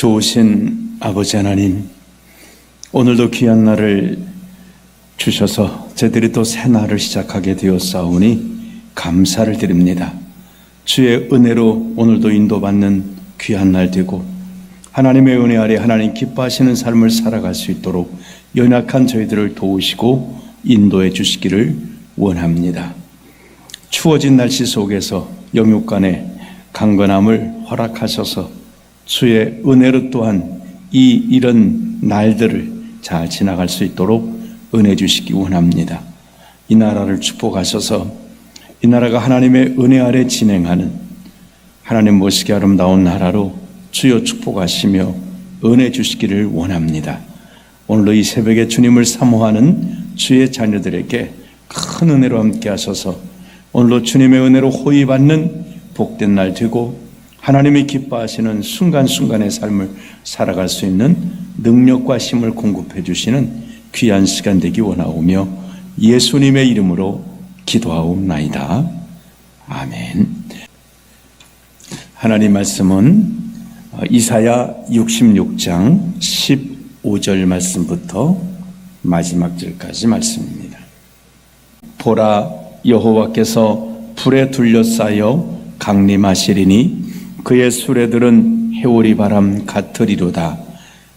좋으신 아버지 하나님, 오늘도 귀한 날을 주셔서 저희들이 또 새 날을 시작하게 되었사오니 감사를 드립니다. 주의 은혜로 오늘도 인도받는 귀한 날 되고 하나님의 은혜 아래 하나님 기뻐하시는 삶을 살아갈 수 있도록 연약한 저희들을 도우시고 인도해 주시기를 원합니다. 추워진 날씨 속에서 영육간의 강건함을 허락하셔서 주의 은혜로 또한 이런 날들을 잘 지나갈 수 있도록 은혜 주시기 원합니다. 이 나라를 축복하셔서 이 나라가 하나님의 은혜 아래 진행하는 하나님 모시기 아름다운 나라로 주여 축복하시며 은혜 주시기를 원합니다. 오늘도 이 새벽에 주님을 사모하는 주의 자녀들에게 큰 은혜로 함께 하셔서 오늘도 주님의 은혜로 호의받는 복된 날 되고 하나님이 기뻐하시는 순간순간의 삶을 살아갈 수 있는 능력과 힘을 공급해 주시는 귀한 시간 되기 원하오며 예수님의 이름으로 기도하옵나이다. 아멘. 하나님 말씀은 이사야 66장 15절 말씀부터 마지막 절까지 말씀입니다. 보라, 여호와께서 불에 둘러싸여 강림하시리니 그의 수레들은 해오리 바람 같으리로다.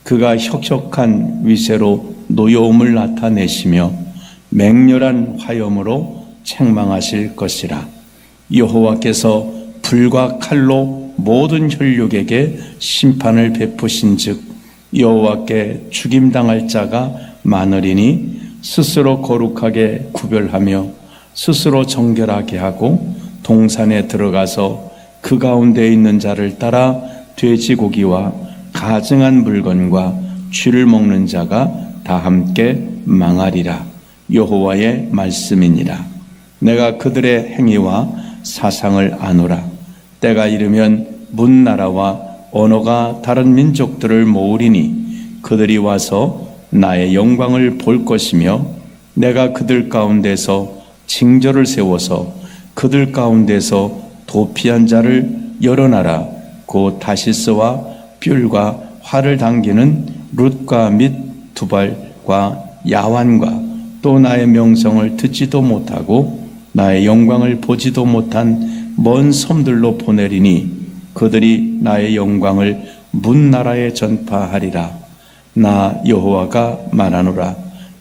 그가 혁혁한 위세로 노여움을 나타내시며 맹렬한 화염으로 책망하실 것이라. 여호와께서 불과 칼로 모든 혈육에게 심판을 베푸신즉 여호와께 죽임당할 자가 많으리니 스스로 거룩하게 구별하며 스스로 정결하게 하고 동산에 들어가서 그 가운데 있는 자를 따라 돼지고기와 가증한 물건과 쥐를 먹는 자가 다 함께 망하리라. 여호와의 말씀이니라. 내가 그들의 행위와 사상을 아노라. 때가 이르면 문나라와 언어가 다른 민족들을 모으리니 그들이 와서 나의 영광을 볼 것이며 내가 그들 가운데서 징조를 세워서 그들 가운데서 도피한 자를 여러 나라 곧 다시스와 뷸과 활을 당기는 룻과 및 두발과 야완과 또 나의 명성을 듣지도 못하고 나의 영광을 보지도 못한 먼 섬들로 보내리니 그들이 나의 영광을 문나라에 전파하리라. 나 여호와가 말하노라.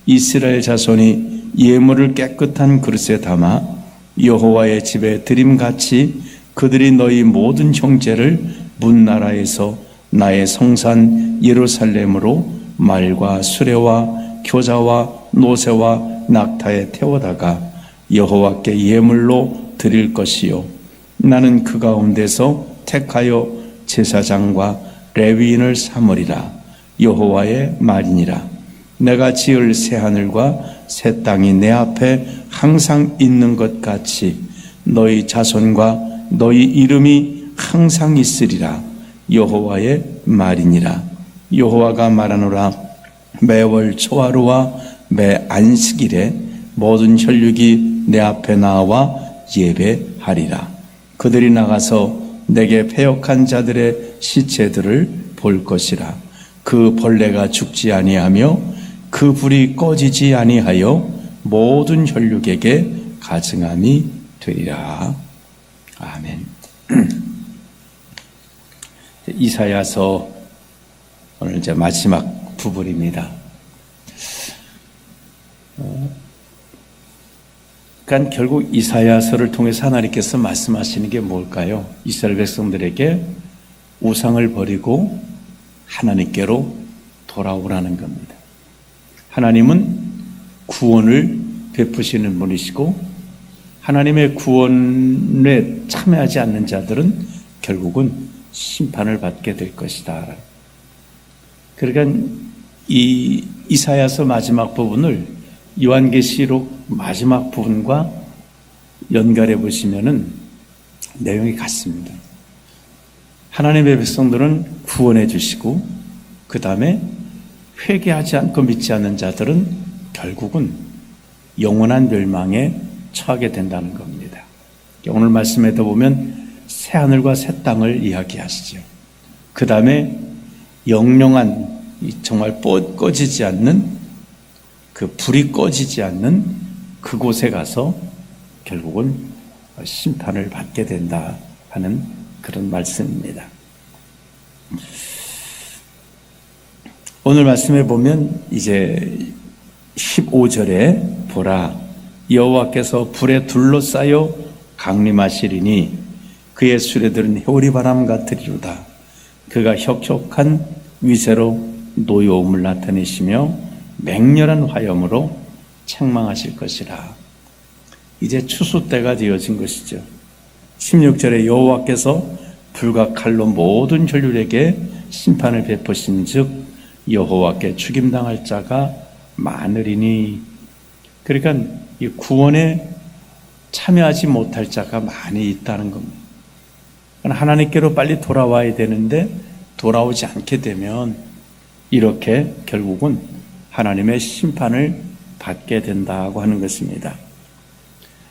이스라엘 자손이 예물을 깨끗한 그릇에 담아 여호와의 집에 드림같이 그들이 너희 모든 형제를 문나라에서 나의 성산 예루살렘으로 말과 수레와 교자와 노새와 낙타에 태워다가 여호와께 예물로 드릴 것이요 나는 그 가운데서 택하여 제사장과 레위인을 삼으리라. 여호와의 말이니라. 내가 지을 새 하늘과 새 땅이 내 앞에 항상 있는 것 같이 너희 자손과 너희 이름이 항상 있으리라. 여호와의 말이니라. 여호와가 말하노라. 매월 초하루와 매 안식일에 모든 혈육이 내 앞에 나와 예배하리라. 그들이 나가서 내게 패역한 자들의 시체들을 볼 것이라. 그 벌레가 죽지 아니하며 그 불이 꺼지지 아니하여 모든 혈육에게 가증함이 되리라. 아멘. 이사야서 오늘 이제 마지막 부분입니다. 그러니까 결국 이사야서를 통해서 하나님께서 말씀하시는 게 뭘까요? 이스라엘 백성들에게 우상을 버리고 하나님께로 돌아오라는 겁니다. 하나님은 구원을 베푸시는 분이시고 하나님의 구원에 참여하지 않는 자들은 결국은 심판을 받게 될 것이다. 그러니까 이 이사야서 마지막 부분을 요한계시록 마지막 부분과 연결해 보시면은 내용이 같습니다. 하나님의 백성들은 구원해 주시고 그 다음에 회개하지 않고 믿지 않는 자들은 결국은 영원한 멸망에 처하게 된다는 겁니다. 오늘 말씀에도 보면 새 하늘과 새 땅을 이야기하시죠. 그 다음에 영롱한 정말 꺼지지 않는 그 불이 꺼지지 않는 그곳에 가서 결국은 심판을 받게 된다 하는 그런 말씀입니다. 오늘 말씀에 보면 이제 15절에 보라 여호와께서 불에 둘러싸여 강림하시리니 그의 수레들은 회오리바람 같으리로다. 그가 혁혁한 위세로 노여움을 나타내시며 맹렬한 화염으로 책망하실 것이라. 이제 추수 때가 되어진 것이죠. 16절에 여호와께서 불과 칼로 모든 혈육에게 심판을 베푸신 즉 여호와께 죽임당할 자가 많으리니. 그러니까 이 구원에 참여하지 못할 자가 많이 있다는 겁니다. 하나님께로 빨리 돌아와야 되는데 돌아오지 않게 되면 이렇게 결국은 하나님의 심판을 받게 된다고 하는 것입니다.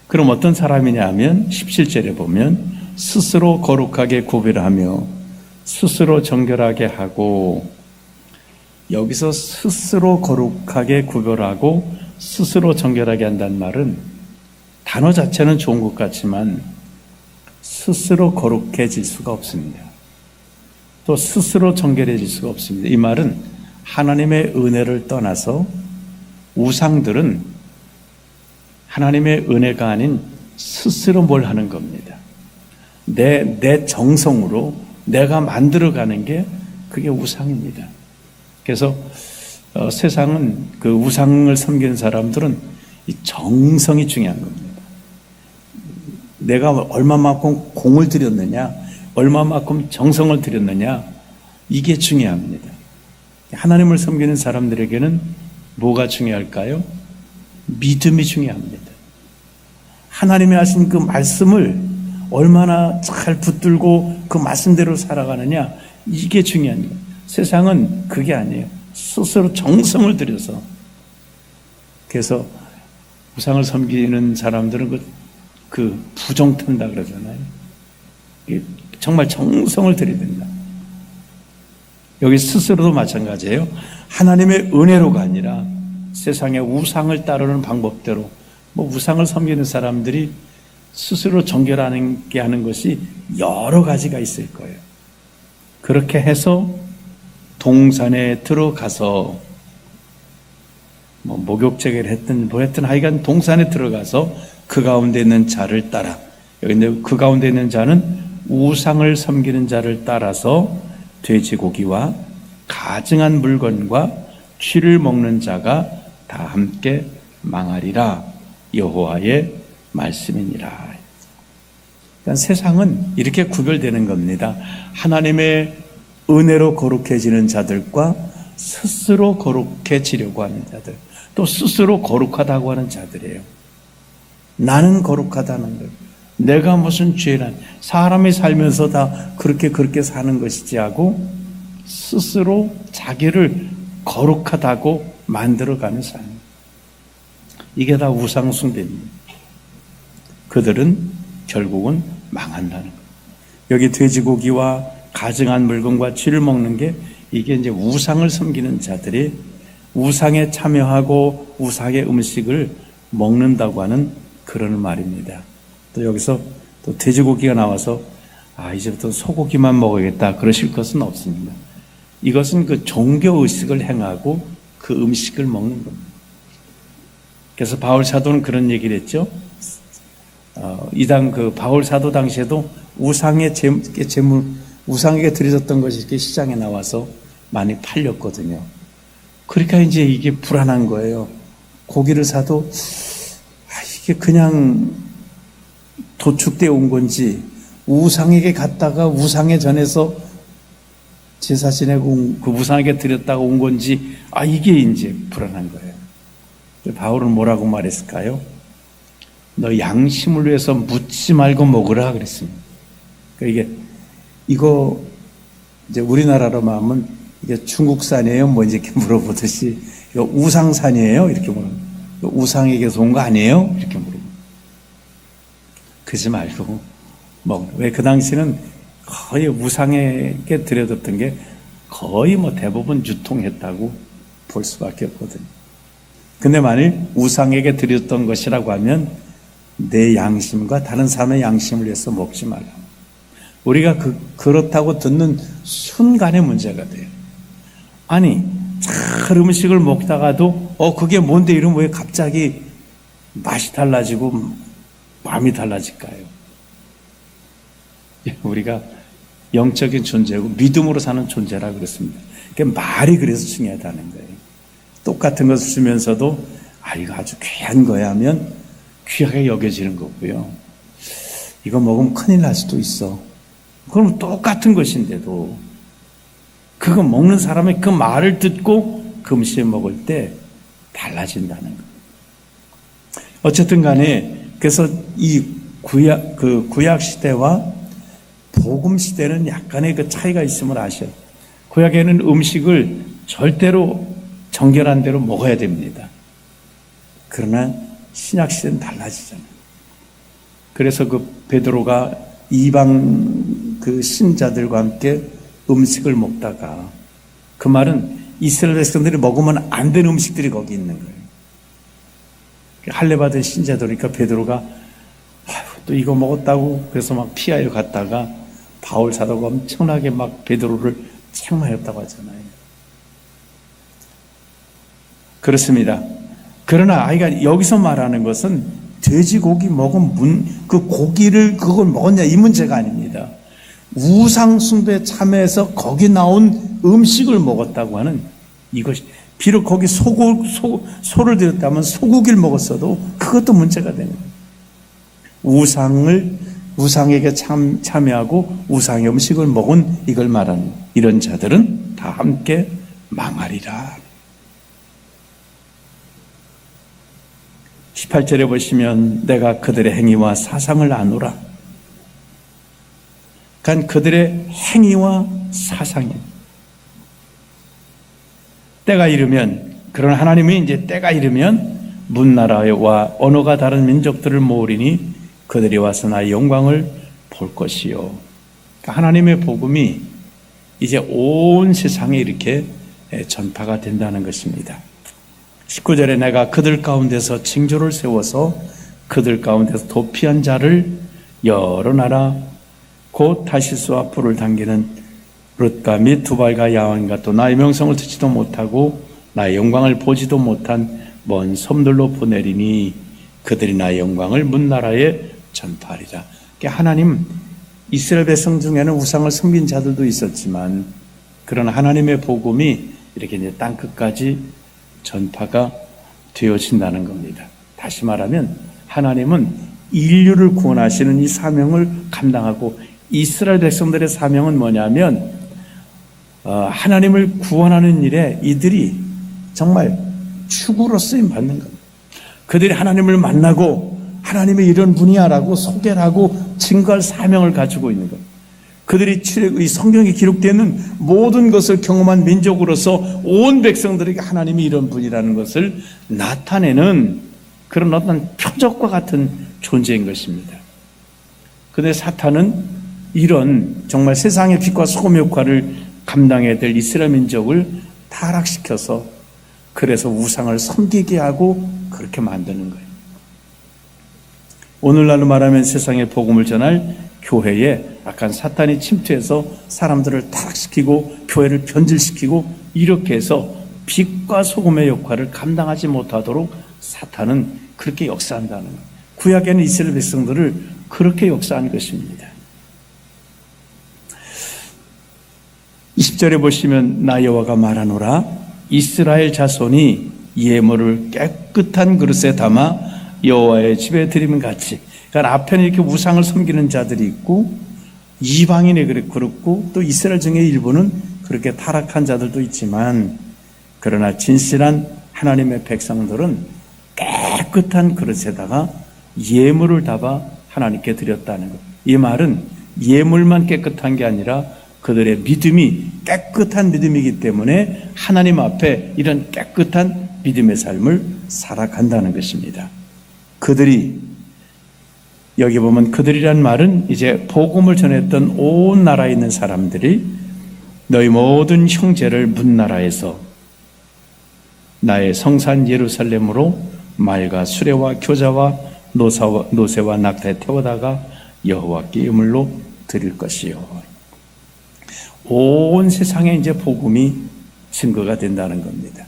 그럼 어떤 사람이냐 하면 17절에 보면 스스로 거룩하게 구별하며 스스로 정결하게 하고, 여기서 스스로 거룩하게 구별하고 스스로 정결하게 한다는 말은 단어 자체는 좋은 것 같지만 스스로 거룩해질 수가 없습니다. 또 스스로 정결해질 수가 없습니다. 이 말은 하나님의 은혜를 떠나서 우상들은 하나님의 은혜가 아닌 스스로 뭘 하는 겁니다. 내 정성으로 내가 만들어가는 게 그게 우상입니다. 그래서 세상은 그 우상을 섬기는 사람들은 이 정성이 중요한 겁니다. 내가 얼마만큼 공을 들였느냐, 얼마만큼 정성을 들였느냐, 이게 중요합니다. 하나님을 섬기는 사람들에게는 뭐가 중요할까요? 믿음이 중요합니다. 하나님이 하신 그 말씀을 얼마나 잘 붙들고 그 말씀대로 살아가느냐, 이게 중요한 거예요. 세상은 그게 아니에요. 스스로 정성을 들여서. 그래서 우상을 섬기는 사람들은 그 부정탄다 그러잖아요. 정말 정성을 들여야 된다. 여기 스스로도 마찬가지예요. 하나님의 은혜로가 아니라 세상의 우상을 따르는 방법대로, 우상을 섬기는 사람들이 스스로 정결하는 게 하는 것이 여러 가지가 있을 거예요. 그렇게 해서 동산에 들어가서 목욕제계를 했든 하여간 동산에 들어가서 그 가운데 있는 자를 따라, 여기 그 가운데 있는 자는 우상을 섬기는 자를 따라서 돼지고기와 가증한 물건과 쥐를 먹는 자가 다 함께 망하리라. 여호와의 말씀이니라. 그러니까 세상은 이렇게 구별되는 겁니다. 하나님의 은혜로 거룩해지는 자들과 스스로 거룩해지려고 하는 자들, 또 스스로 거룩하다고 하는 자들이에요. 나는 거룩하다는 걸, 내가 무슨 죄란, 사람이 살면서 다 그렇게 사는 것이지 하고 스스로 자기를 거룩하다고 만들어가는 삶, 이게 다 우상 숭배입니다. 그들은 결국은 망한다는 거예요. 여기 돼지고기와 가증한 물건과 쥐를 먹는 게, 이게 이제 우상을 섬기는 자들이 우상에 참여하고 우상의 음식을 먹는다고 하는 그런 말입니다. 또 여기서 또 돼지고기가 나와서 이제부터 소고기만 먹어야겠다 그러실 것은 없습니다. 이것은 그 종교의식을 행하고 그 음식을 먹는 겁니다. 그래서 바울 사도는 그런 얘기를 했죠. 이당 그 바울 사도 당시에도 우상의 제물, 우상에게 드려졌던 것이 이렇게 시장에 나와서 많이 팔렸거든요. 그러니까 이제 이게 불안한 거예요. 고기를 사도 이게 그냥 도축되어 온 건지, 우상에게 갔다가 우상에 전해서 제사 지내고 그 우상에게 드렸다가 온 건지, 이게 이제 불안한 거예요. 바울은 뭐라고 말했을까요? 너 양심을 위해서 묻지 말고 먹으라 그랬습니다. 그러니까 이거 이제 우리나라로 말하면 이게 중국산이에요? 이렇게 물어보듯이, 이거 우상산이에요? 이렇게 물어봅니다. 우상에게서 온 거 아니에요? 이렇게 물어봅니다. 그러지 말고 왜 그 당시는 거의 우상에게 드려졌던 게 거의 대부분 유통했다고 볼 수밖에 없거든요. 근데 만일 우상에게 드렸던 것이라고 하면 내 양심과 다른 사람의 양심을 위해서 먹지 말라. 우리가 그렇다고 듣는 순간의 문제가 돼요. 아니, 잘 음식을 먹다가도 그게 뭔데 이러면 왜 갑자기 맛이 달라지고 마음이 달라질까요? 우리가 영적인 존재고 믿음으로 사는 존재라 그랬습니다. 그러니까 말이 그래서 중요하다는 거예요. 똑같은 것을 주면서도 이거 아주 귀한 거야 하면 귀하게 여겨지는 거고요. 이거 먹으면 큰일 날 수도 있어. 그럼 똑같은 것인데도 그거 먹는 사람의 그 말을 듣고 그 음식을 먹을 때 달라진다는 거예요. 어쨌든 간에 그래서 이 구약 시대와 복음 시대는 약간의 그 차이가 있음을 아셔요. 구약에는 음식을 절대로 정결한 대로 먹어야 됩니다. 그러나 신약 시대는 달라지잖아요. 그래서 그 베드로가 이방 그 신자들과 함께 음식을 먹다가 그 말은 이스라엘 백성들이 먹으면 안 되는 음식들이 거기 있는 거예요. 할례받은 신자들이니까 베드로가 또 이거 먹었다고 그래서 막 피하여 갔다가 바울 사도가 엄청나게 막 베드로를 책망했다고 하잖아요. 그렇습니다. 그러나 아이가 여기서 말하는 것은 돼지고기 먹은 그 고기를 그걸 먹었냐 이 문제가 아닙니다. 우상 숭배에 참여해서 거기 나온 음식을 먹었다고 하는 이것이 비록 거기 소를 드렸다면 소고기를 먹었어도 그것도 문제가 되는 거예요. 우상에게 참여하고 우상의 음식을 먹은 이걸 말하는 이런 자들은 다 함께 망하리라. 18절에 보시면 내가 그들의 행위와 사상을 아노라. 그러니까 그들의 행위와 사상이 때가 이르면, 그런 하나님이 이제 때가 이르면 문나라와 언어가 다른 민족들을 모으리니 그들이 와서 나의 영광을 볼 것이요. 그러니까 하나님의 복음이 이제 온 세상에 이렇게 전파가 된다는 것입니다. 19절에 내가 그들 가운데서 징조를 세워서 그들 가운데서 도피한 자를 여러 나라 곧 다시스와 불을 당기는 룻과 및 두발과 야완과 또 나의 명성을 듣지도 못하고 나의 영광을 보지도 못한 먼 섬들로 보내리니 그들이 나의 영광을 문나라에 전파하리라. 하나님, 이스라엘 백성 중에는 우상을 섬긴 자들도 있었지만 그런 하나님의 복음이 이렇게 이제 땅끝까지 전파가 되어진다는 겁니다. 다시 말하면 하나님은 인류를 구원하시는 이 사명을 감당하고 이스라엘 백성들의 사명은 뭐냐면 하나님을 구원하는 일에 이들이 정말 축으로 쓰임 받는 겁니다. 그들이 하나님을 만나고 하나님의 이런 분이야라고 소개를 하고 증거할 사명을 가지고 있는 겁니다. 그들이 이 성경에 기록되어 있는 모든 것을 경험한 민족으로서 온 백성들에게 하나님이 이런 분이라는 것을 나타내는 그런 어떤 표적과 같은 존재인 것입니다. 그런데 사탄은 이런 정말 세상의 빛과 소금 역할을 감당해야 될 이스라엘 민족을 타락시켜서 그래서 우상을 섬기게 하고 그렇게 만드는 거예요. 오늘날로 말하면 세상에 복음을 전할 교회에 약간 사탄이 침투해서 사람들을 타락시키고 교회를 변질시키고 이렇게 해서 빛과 소금의 역할을 감당하지 못하도록 사탄은 그렇게 역사한다는 거예요. 구약에는 이스라엘 백성들을 그렇게 역사한 것입니다. 20절에 보시면 나 여호와가 말하노라 이스라엘 자손이 예물을 깨끗한 그릇에 담아 여호와의 집에 드리면 같이. 그러니까 앞에는 이렇게 우상을 섬기는 자들이 있고 이방인이 그렇고 또 이스라엘 중에 일부는 그렇게 타락한 자들도 있지만 그러나 진실한 하나님의 백성들은 깨끗한 그릇에다가 예물을 담아 하나님께 드렸다는 것. 이 말은 예물만 깨끗한 게 아니라 그들의 믿음이 깨끗한 믿음이기 때문에 하나님 앞에 이런 깨끗한 믿음의 삶을 살아간다는 것입니다. 그들이, 여기 보면 그들이란 말은 이제 복음을 전했던 온 나라에 있는 사람들이 너희 모든 형제를 문나라에서 나의 성산 예루살렘으로 말과 수레와 교자와 노새와 낙타에 태워다가 여호와께 유물로 드릴 것이요. 온 세상에 이제 복음이 증거가 된다는 겁니다.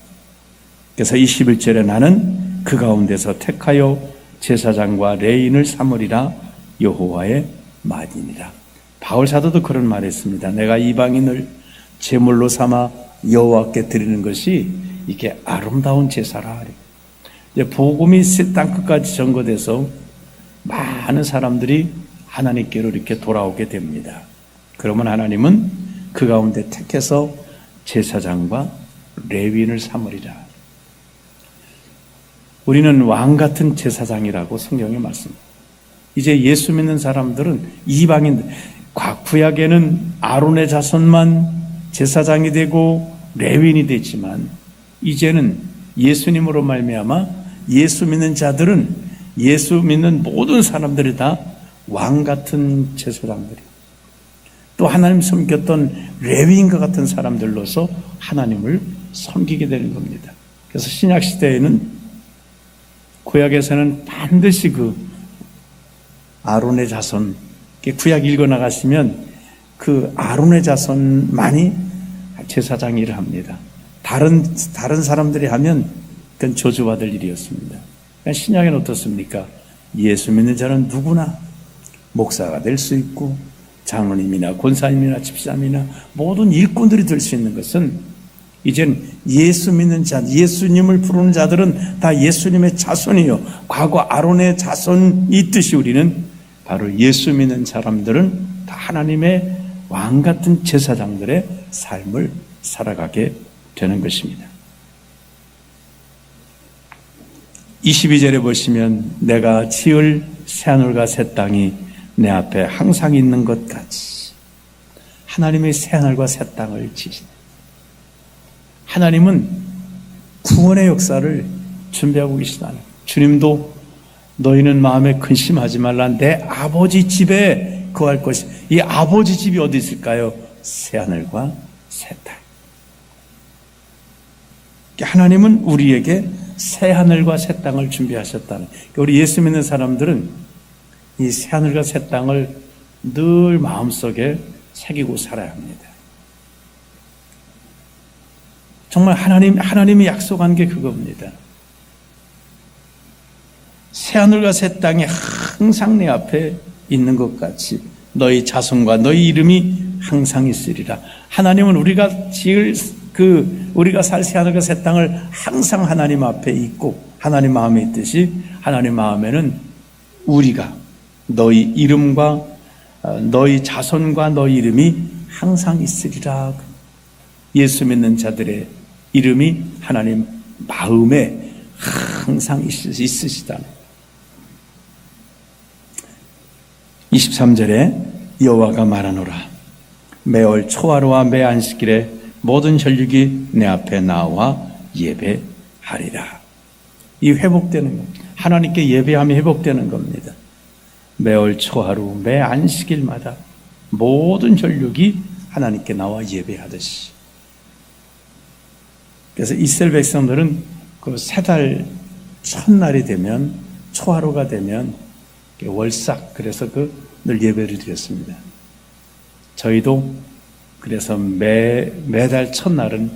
그래서 21절에 나는 그 가운데서 택하여 제사장과 레인을 삼으리라 여호와의 말이니라. 바울 사도도 그런 말을 했습니다. 내가 이방인을 제물로 삼아 여호와께 드리는 것이 이게 아름다운 제사라. 이제 복음이 땅 끝까지 전거돼서 많은 사람들이 하나님께로 이렇게 돌아오게 됩니다. 그러면 하나님은 그 가운데 택해서 제사장과 레위인을 삼으리라. 우리는 왕 같은 제사장이라고 성경에 말씀합니다. 이제 예수 믿는 사람들은 이방인들, 구약에는 아론의 자손만 제사장이 되고 레위인이 됐지만 이제는 예수님으로 말미암아 예수 믿는 자들은 예수 믿는 모든 사람들이 다 왕 같은 제사장들이 또 하나님 섬겼던 레위인과 같은 사람들로서 하나님을 섬기게 되는 겁니다. 그래서 신약 시대에는 구약에서는 반드시 그 아론의 자손, 구약 읽어 나가시면 그 아론의 자손만이 제사장 일을 합니다. 다른 사람들이 하면 그건 저주받을 일이었습니다. 신약에는 어떻습니까? 예수 믿는 자는 누구나 목사가 될 수 있고 장로님이나 권사님이나 집사님이나 모든 일꾼들이 될 수 있는 것은 이젠 예수 믿는 자, 예수님을 부르는 자들은 다 예수님의 자손이요. 과거 아론의 자손이 있듯이 우리는 바로 예수 믿는 사람들은 다 하나님의 왕 같은 제사장들의 삶을 살아가게 되는 것입니다. 22절에 보시면 내가 지을 새하늘과 새 땅이 내 앞에 항상 있는 것 같이 하나님의 새하늘과 새 땅을 지시다. 하나님은 구원의 역사를 준비하고 계시다. 주님도 너희는 마음에 근심하지 말라. 내 아버지 집에 거할 것이. 이 아버지 집이 어디 있을까요? 새하늘과 새 땅. 하나님은 우리에게 새하늘과 새 땅을 준비하셨다는. 우리 예수 믿는 사람들은 이 새하늘과 새 땅을 늘 마음속에 새기고 살아야 합니다. 정말 하나님이 약속한 게 그겁니다. 새하늘과 새 땅이 항상 내 앞에 있는 것 같이 너희 자손과 너희 이름이 항상 있으리라. 하나님은 우리가 살 새하늘과 새 땅을 항상 하나님 앞에 있고 하나님 마음에 있듯이 하나님 마음에는 우리가 너희 이름과 너희 자손과 너희 이름이 항상 있으리라. 예수 믿는 자들의 이름이 하나님 마음에 항상 있으시다. 23절에 여호와가 말하노라. 매월 초하루와 매 안식일에 모든 혈육이 내 앞에 나와 예배하리라. 이 회복되는 겁니다. 하나님께 예배하며 회복되는 겁니다. 매월 초하루 매 안식일마다 모든 혈육이 하나님께 나와 예배하듯이. 그래서 이스라엘 백성들은 그 세 달 첫날이 되면 초하루가 되면 월삭 그래서 늘 예배를 드렸습니다. 저희도 그래서 매달 첫날은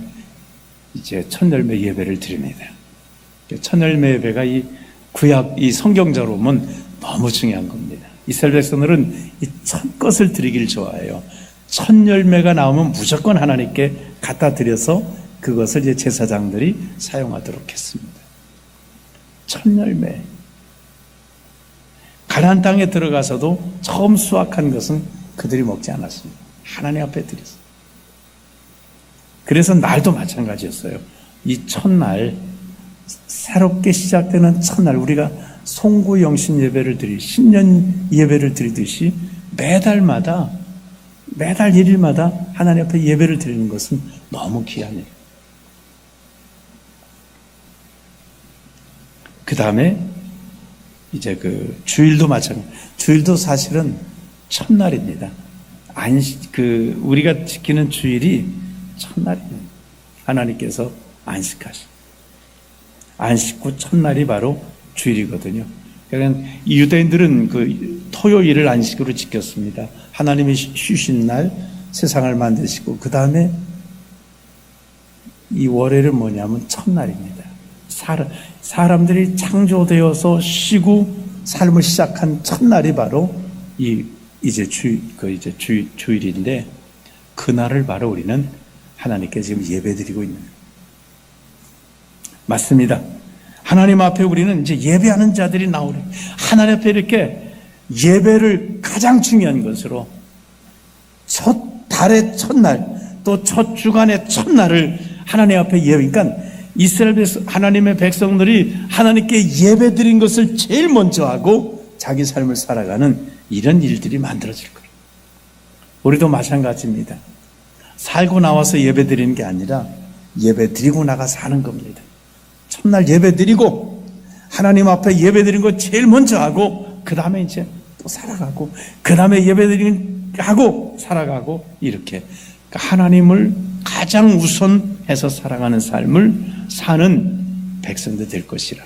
이제 첫열매 예배를 드립니다. 첫열매 예배가 이 구약 이 성경적으로 보면 너무 중요한 겁니다. 이스라엘 백성들은 이 첫 것을 드리기를 좋아해요. 첫 열매가 나오면 무조건 하나님께 갖다 드려서 그것을 이제 제사장들이 사용하도록 했습니다. 첫 열매. 가나안 땅에 들어가서도 처음 수확한 것은 그들이 먹지 않았습니다. 하나님 앞에 드렸어요. 그래서 날도 마찬가지였어요. 이 첫날, 새롭게 시작되는 첫날, 우리가 송구영신 예배를 신년 예배를 드리듯이 매달 1일마다 하나님 앞에 예배를 드리는 것은 너무 귀한 일. 그 다음에 이제 주일도 마찬가지. 주일도 사실은 첫날입니다. 우리가 지키는 주일이 첫날이에요. 하나님께서 안식 후 첫날이 바로 주일이거든요. 그러니까 유대인들은 토요일을 안식으로 지켰습니다. 하나님이 쉬신 날 세상을 만드시고 그 다음에 이 월요일은 뭐냐면 첫날입니다. 사람들이 창조되어서 쉬고 삶을 시작한 첫날이 바로 주일인데 그날을 바로 우리는 하나님께 지금 예배드리고 있는 거예요. 맞습니다. 하나님 앞에 우리는 이제 예배하는 자들이 나오래. 하나님 앞에 이렇게 예배를 가장 중요한 것으로 첫 달의 첫날 또 첫 주간의 첫날을 하나님 앞에 그러니까 이스라엘 하나님의 백성들이 하나님께 예배드린 것을 제일 먼저 하고 자기 삶을 살아가는 이런 일들이 만들어질 거예요. 우리도 마찬가지입니다. 살고 나와서 예배드리는 게 아니라 예배드리고 나가 사는 겁니다. 첫날 예배드리고 하나님 앞에 예배드린 거 제일 먼저 하고 그 다음에 이제 또 살아가고 그 다음에 예배드리고 살아가고 이렇게 하나님을 가장 우선해서 살아가는 삶을 사는 백성들 될 것이라.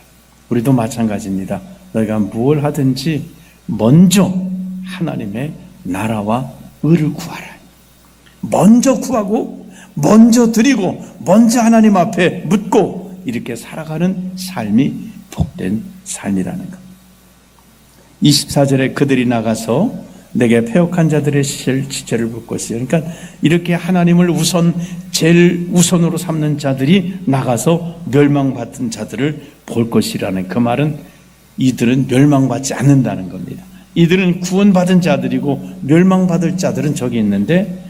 우리도 마찬가지입니다. 너희가 무엇을 하든지 먼저 하나님의 나라와 의를 구하라. 먼저 구하고 먼저 드리고 먼저 하나님 앞에 묻고 이렇게 살아가는 삶이 복된 삶이라는 것. 24절에 그들이 나가서 내게 패역한 자들의 지체를 볼 것이요. 그러니까 이렇게 하나님을 제일 우선으로 삼는 자들이 나가서 멸망받은 자들을 볼 것이라는 그 말은 이들은 멸망받지 않는다는 겁니다. 이들은 구원받은 자들이고 멸망받을 자들은 저기 있는데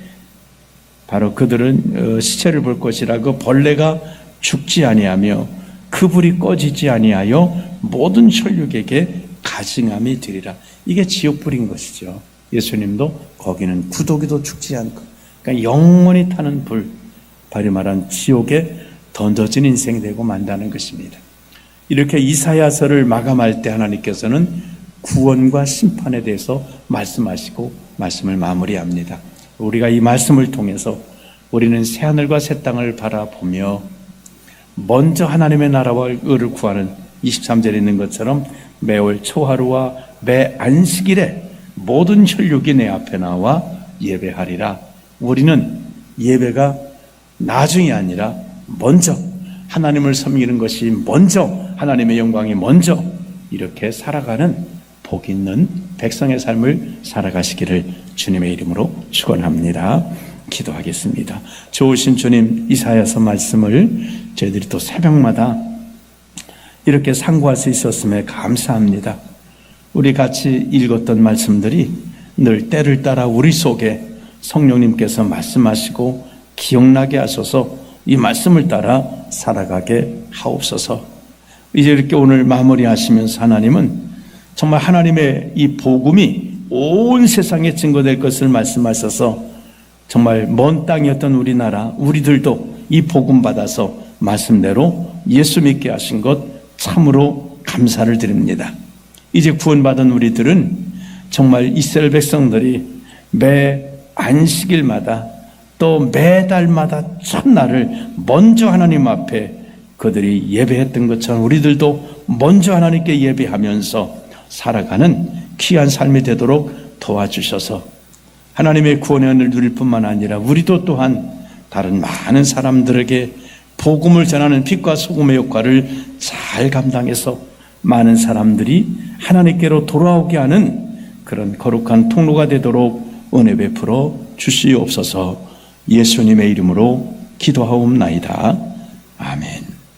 바로 그들은 시체를 볼 것이라. 그 벌레가 죽지 아니하며 그 불이 꺼지지 아니하여 모든 혈육에게 가증함이 되리라. 이게 지옥불인 것이죠. 예수님도 거기는 구더기도 죽지 않고 그러니까 영원히 타는 불, 바로 말한 지옥에 던져진 인생이 되고 만다는 것입니다. 이렇게 이사야서를 마감할 때 하나님께서는 구원과 심판에 대해서 말씀하시고 말씀을 마무리합니다. 우리가 이 말씀을 통해서 우리는 새하늘과 새 땅을 바라보며 먼저 하나님의 나라와 의를 구하는 23절에 있는 것처럼 매월 초하루와 매 안식일에 모든 혈육이 내 앞에 나와 예배하리라. 우리는 예배가 나중이 아니라 먼저 하나님을 섬기는 것이 먼저, 하나님의 영광이 먼저 이렇게 살아가는 복 있는 백성의 삶을 살아가시기를 주님의 이름으로 축원합니다. 기도하겠습니다. 좋으신 주님, 이사야서 말씀을 저희들이 또 새벽마다 이렇게 상고할 수 있었음에 감사합니다. 우리 같이 읽었던 말씀들이 늘 때를 따라 우리 속에 성령님께서 말씀하시고 기억나게 하셔서 이 말씀을 따라 살아가게 하옵소서. 이제 이렇게 오늘 마무리하시면서 하나님은 정말 하나님의 이 복음이 온 세상에 증거될 것을 말씀하셔서 정말 먼 땅이었던 우리나라 우리들도 이 복음 받아서 말씀대로 예수 믿게 하신 것 참으로 감사를 드립니다. 이제 구원받은 우리들은 정말 이스라엘 백성들이 매 안식일마다 또 매달마다 첫날을 먼저 하나님 앞에 그들이 예배했던 것처럼 우리들도 먼저 하나님께 예배하면서 살아가는 귀한 삶이 되도록 도와주셔서 하나님의 구원의 은혜를 누릴 뿐만 아니라 우리도 또한 다른 많은 사람들에게 복음을 전하는 빛과 소금의 역할을 잘 감당해서 많은 사람들이 하나님께로 돌아오게 하는 그런 거룩한 통로가 되도록 은혜 베풀어 주시옵소서. 예수님의 이름으로 기도하옵나이다. 아멘.